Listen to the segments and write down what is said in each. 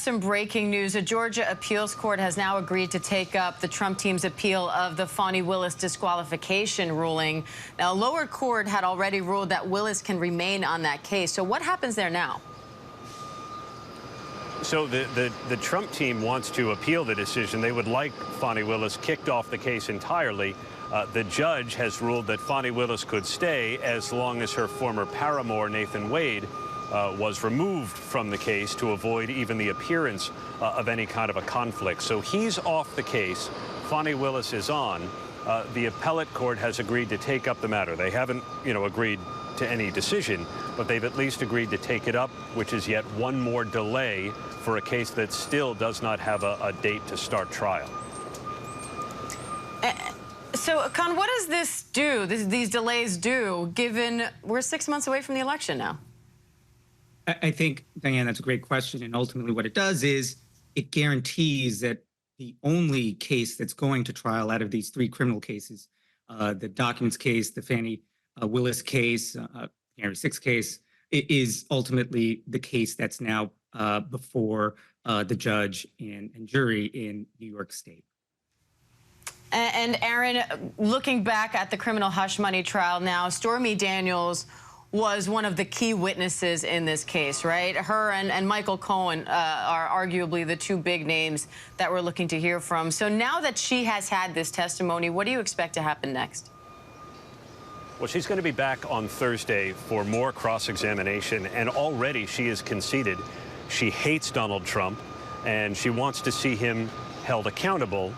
Some breaking news. A Georgia appeals court has now agreed to take up the Trump team's appeal of the Fani Willis disqualification ruling. Now, a lower court had already ruled that Willis can remain on that case. So what happens there now? So the Trump team wants to appeal the decision. They would like Fani Willis kicked off the case entirely. The judge has ruled that Fani Willis could stay as long as her former paramour, Nathan Wade, was removed from the case to avoid even the appearance of any kind of a conflict. So he's off the case. Fani Willis is on. The appellate court has agreed to take up the matter. They haven't, agreed to any decision, but they've at least agreed to take it up, which is yet one more delay for a case that still does not have a date to start trial. So, Con, what does this do, these delays do, given we're 6 months away from the election now? I think, Diane, that's a great question. And ultimately what it does is it guarantees that the only case that's going to trial out of these three criminal cases, the documents case, the Fani Willis case, January 6th case, is ultimately the case that's now before the judge and jury in New York State. And Aaron, looking back at the criminal hush money trial now, Stormy Daniels was one of the key witnesses in this case, right? Her and Michael Cohen are arguably the two big names that we're looking to hear from. So now that she has had this testimony, what do you expect to happen next? Well, she's going to be back on Thursday for more cross-examination, and already she has conceded she hates Donald Trump, and she wants to see him held accountable.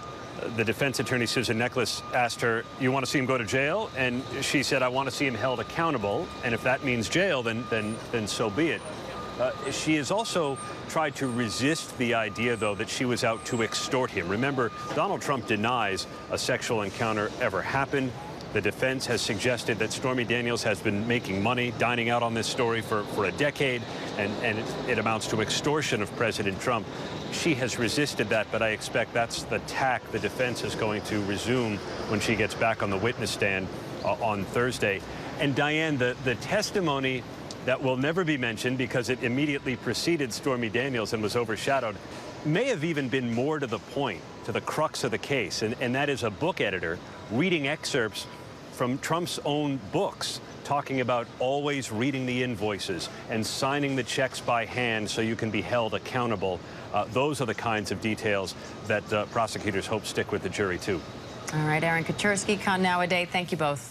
The defense attorney, Susan Necklace, asked her, you want to see him go to jail? And she said, I want to see him held accountable. And if that means jail, then so be it. She has also tried to resist the idea, though, that she was out to extort him. Remember, Donald Trump denies a sexual encounter ever happened. The defense has suggested that Stormy Daniels has been making money, dining out on this story for a decade, and it amounts to extortion of President Trump. She has resisted that, but I expect that's the tack the defense is going to resume when she gets back on the witness stand on Thursday. And Diane, the testimony that will never be mentioned because it immediately preceded Stormy Daniels and was overshadowed may have even been more to the point, to the crux of the case, and that is a book editor reading excerpts from Trump's own books, talking about always reading the invoices and signing the checks by hand so you can be held accountable. Those are the kinds of details that prosecutors hope stick with the jury, too. All right, Aaron Katersky, Con Now a Day, thank you both.